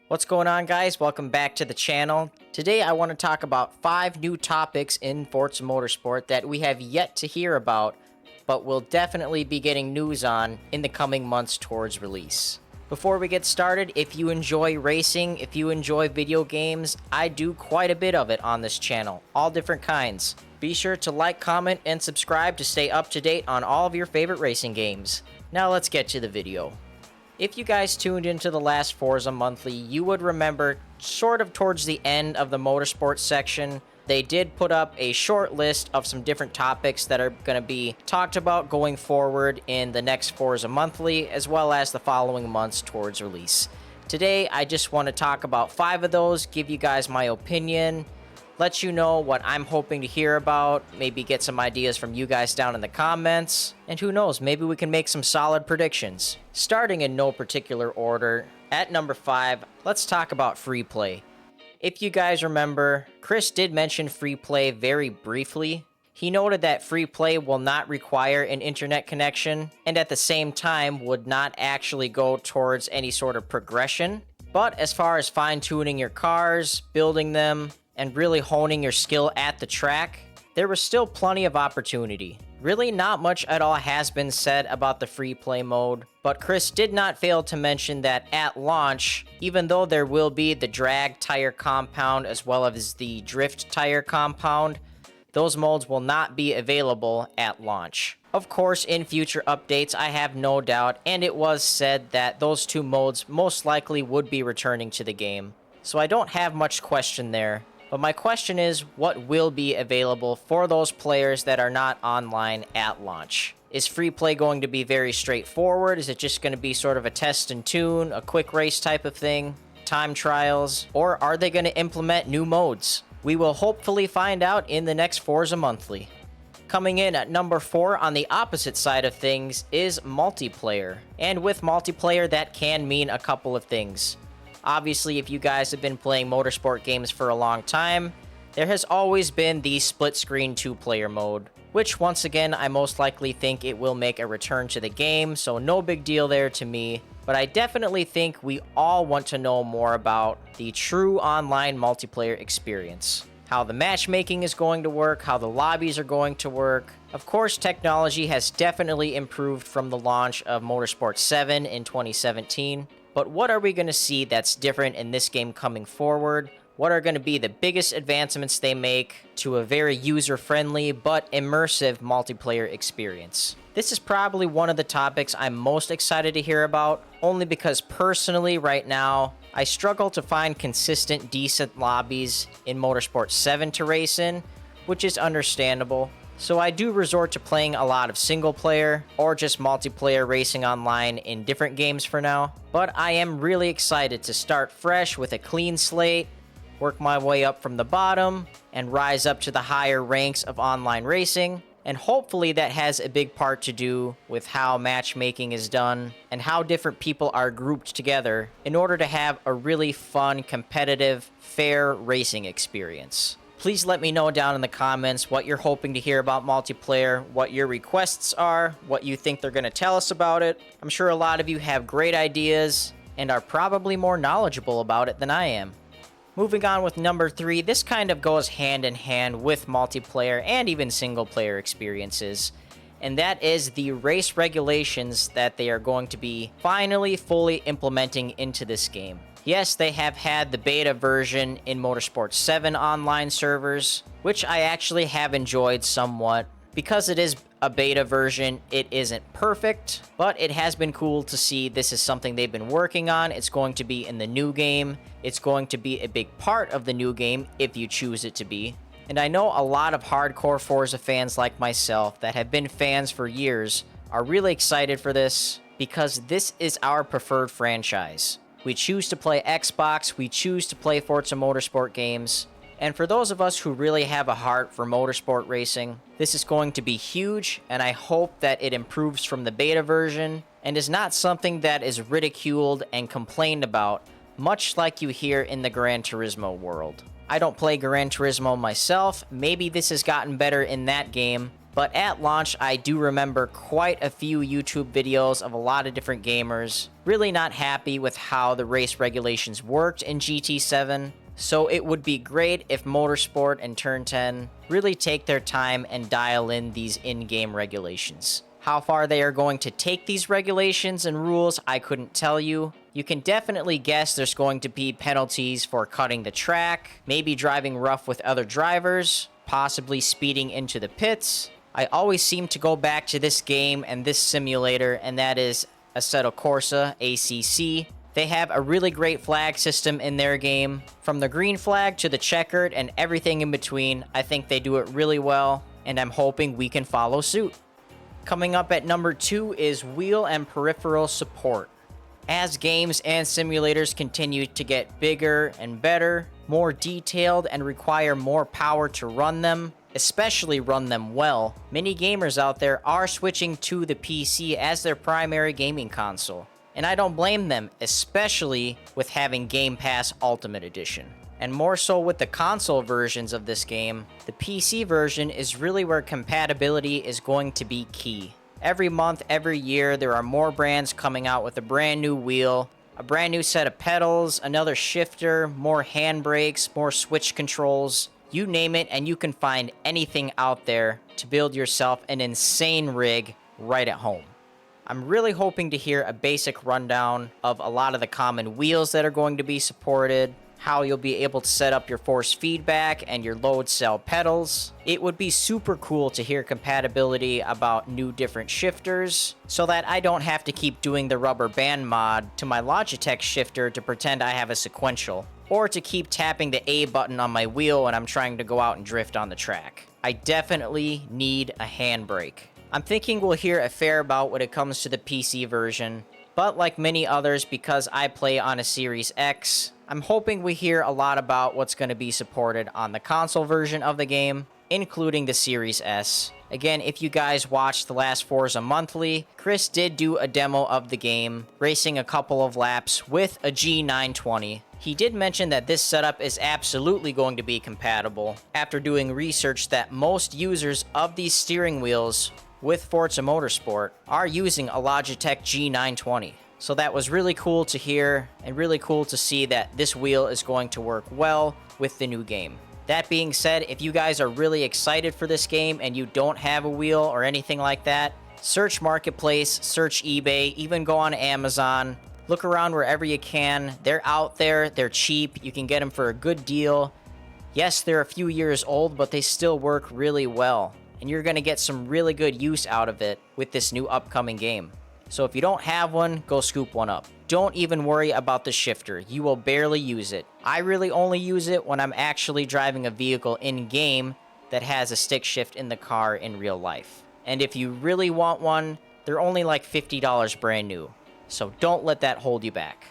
What's going on, guys? Welcome back to the channel. Today I want to talk about 5 new topics in Forza Motorsport that we have yet to hear about, but will definitely be getting news on in the coming months towards release. Before we get started, if you enjoy racing, if you enjoy video games, I do quite a bit of it on this channel, all different kinds. Be sure to like, comment, and subscribe to stay up to date on all of your favorite racing games. Now let's get to the video. If you guys tuned into the last Forza Monthly, you would remember sort of towards the end of the motorsport section, they did put up a short list of some different topics that are going to be talked about going forward in the next Forza Monthly, as well as the following months towards release. Today, I just want to talk about 5 of those, give you guys my opinion, let you know what I'm hoping to hear about, maybe get some ideas from you guys down in the comments, and who knows, maybe we can make some solid predictions. Starting in no particular order, at number 5, let's talk about free play. If you guys remember, Chris did mention free play very briefly. He noted that free play will not require an internet connection, and at the same time would not actually go towards any sort of progression. But as far as fine-tuning your cars, building them, and really honing your skill at the track, there was still plenty of opportunity. Really not much at all has been said about the free play mode, but Chris did not fail to mention that at launch, even though there will be the drag tire compound as well as the drift tire compound, those modes will not be available at launch. Of course, in future updates, I have no doubt, and it was said that those 2 modes most likely would be returning to the game. So I don't have much question there. But my question is, what will be available for those players that are not online at launch? Is free play going to be very straightforward? Is it just going to be sort of a test and tune, a quick race type of thing, time trials? Or are they going to implement new modes? We will hopefully find out in the next Forza Monthly. Coming in at number 4 on the opposite side of things is multiplayer. And with multiplayer, that can mean a couple of things. Obviously, if you guys have been playing motorsport games for a long time, there has always been the split-screen 2-player mode, which once again, I most likely think it will make a return to the game, so no big deal there to me. But I definitely think we all want to know more about the true online multiplayer experience. How the matchmaking is going to work, how the lobbies are going to work. Of course, technology has definitely improved from the launch of Motorsport 7 in 2017. But what are we going to see that's different in this game coming forward? What are going to be the biggest advancements they make to a very user-friendly but immersive multiplayer experience? This is probably one of the topics I'm most excited to hear about, only because personally right now, I struggle to find consistent decent lobbies in Motorsport 7 to race in, which is understandable. So I do resort to playing a lot of single player or just multiplayer racing online in different games for now. But I am really excited to start fresh with a clean slate, work my way up from the bottom, and rise up to the higher ranks of online racing. And hopefully that has a big part to do with how matchmaking is done and how different people are grouped together in order to have a really fun, competitive, fair racing experience. Please let me know down in the comments what you're hoping to hear about multiplayer, what your requests are, what you think they're going to tell us about it. I'm sure a lot of you have great ideas and are probably more knowledgeable about it than I am. Moving on with number 3, this kind of goes hand in hand with multiplayer and even single player experiences. And that is the race regulations that they are going to be finally fully implementing into this game. Yes, they have had the beta version in Motorsport 7 online servers, which I actually have enjoyed somewhat. Because it is a beta version, it isn't perfect, but it has been cool to see this is something they've been working on. It's going to be in the new game. It's going to be a big part of the new game if you choose it to be. And I know a lot of hardcore Forza fans like myself that have been fans for years are really excited for this because this is our preferred franchise. We choose to play Xbox, we choose to play Forza Motorsport games, and for those of us who really have a heart for motorsport racing, this is going to be huge, and I hope that it improves from the beta version and is not something that is ridiculed and complained about, much like you hear in the Gran Turismo world. I don't play Gran Turismo myself, maybe this has gotten better in that game, But at launch, I do remember quite a few YouTube videos of a lot of different gamers really not happy with how the race regulations worked in GT7. So it would be great if Motorsport and Turn 10 really take their time and dial in these in-game regulations. How far they are going to take these regulations and rules, I couldn't tell you. You can definitely guess there's going to be penalties for cutting the track, maybe driving rough with other drivers, possibly speeding into the pits. I always seem to go back to this game and this simulator, and that is Assetto Corsa, ACC. They have a really great flag system in their game. From the green flag to the checkered and everything in between, I think they do it really well, and I'm hoping we can follow suit. Coming up at number 2 is wheel and peripheral support. As games and simulators continue to get bigger and better, more detailed, and require more power to run them, especially run them well, many gamers out there are switching to the PC as their primary gaming console. And I don't blame them, especially with having Game Pass Ultimate Edition. And more so with the console versions of this game, the PC version is really where compatibility is going to be key. Every month, every year, there are more brands coming out with a brand new wheel, a brand new set of pedals, another shifter, more handbrakes, more switch controls. You name it, and you can find anything out there to build yourself an insane rig right at home. I'm really hoping to hear a basic rundown of a lot of the common wheels that are going to be supported, how you'll be able to set up your force feedback and your load cell pedals. It would be super cool to hear compatibility about new different shifters, so that I don't have to keep doing the rubber band mod to my Logitech shifter to pretend I have a sequential, or to keep tapping the A button on my wheel when I'm trying to go out and drift on the track. I definitely need a handbrake. I'm thinking we'll hear a fair amount when it comes to the PC version, but like many others, because I play on a Series X, I'm hoping we hear a lot about what's going to be supported on the console version of the game, including the Series S. Again, if you guys watched the last Forza Monthly, Chris did do a demo of the game, racing a couple of laps with a G920. He did mention that this setup is absolutely going to be compatible, after doing research that most users of these steering wheels with Forza Motorsport are using a Logitech G920. So that was really cool to hear, and really cool to see that this wheel is going to work well with the new game. That being said, if you guys are really excited for this game and you don't have a wheel or anything like that, search Marketplace, search eBay, even go on Amazon. Look around wherever you can. They're out there, they're cheap, you can get them for a good deal. Yes, they're a few years old, but they still work really well, and you're going to get some really good use out of it with this new upcoming game. So if you don't have one, go scoop one up. Don't even worry about the shifter. You will barely use it. I really only use it when I'm actually driving a vehicle in-game that has a stick shift in the car in real life. And if you really want one, they're only like $50 brand new. So don't let that hold you back.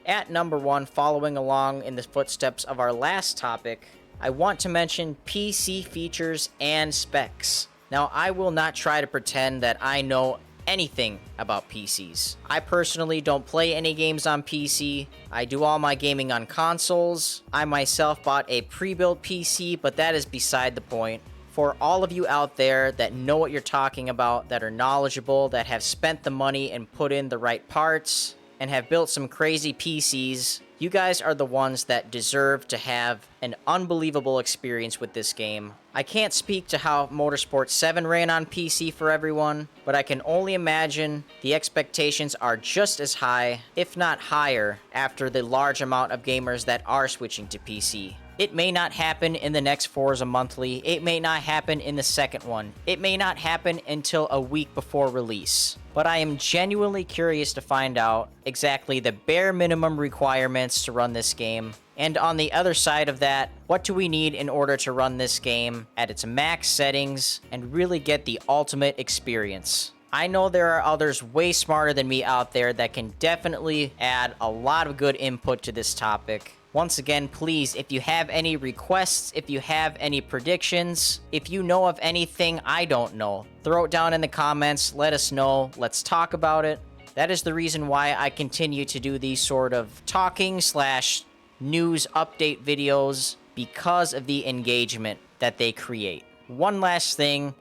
At number 1, following along in the footsteps of our last topic, I want to mention PC features and specs. Now, I will not try to pretend that I know anything about PCs. I personally don't play any games on PC. I do all my gaming on consoles. I myself bought a pre-built PC, but that is beside the point. For all of you out there that know what you're talking about, that are knowledgeable, that have spent the money and put in the right parts, and have built some crazy PCs, you guys are the ones that deserve to have an unbelievable experience with this game. I can't speak to how Motorsport 7 ran on PC for everyone, but I can only imagine the expectations are just as high, if not higher, after the large amount of gamers that are switching to PC. It may not happen in the next Forza Monthly, it may not happen in the second one, it may not happen until a week before release. But I am genuinely curious to find out exactly the bare minimum requirements to run this game. And on the other side of that, what do we need in order to run this game at its max settings and really get the ultimate experience? I know there are others way smarter than me out there that can definitely add a lot of good input to this topic. Once again, please, if you have any requests, if you have any predictions, if you know of anything I don't know, throw it down in the comments, let us know, let's talk about it. That is the reason why I continue to do these sort of talking / news update videos, because of the engagement that they create. One last thing,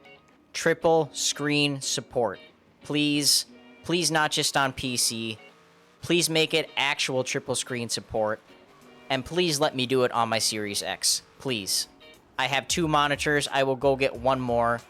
triple screen support. Please, please not just on PC. Please make it actual triple screen support. And please let me do it on my Series X. Please. I have 2 monitors. I will go get 1 more.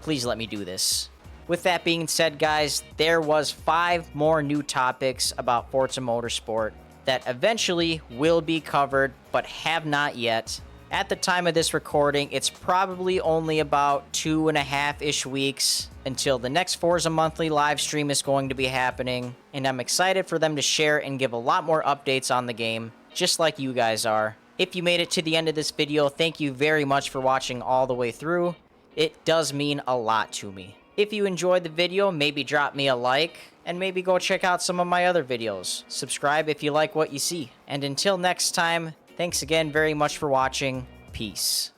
Please let me do this. With that being said, guys, there was 5 more new topics about Forza Motorsport that eventually will be covered, but have not yet. At the time of this recording, it's probably only about 2.5-ish weeks until the next Forza Monthly live stream is going to be happening, and I'm excited for them to share and give a lot more updates on the game, just like you guys are. If you made it to the end of this video, thank you very much for watching all the way through. It does mean a lot to me. If you enjoyed the video, maybe drop me a like, and maybe go check out some of my other videos. Subscribe if you like what you see. And until next time, thanks again very much for watching. Peace.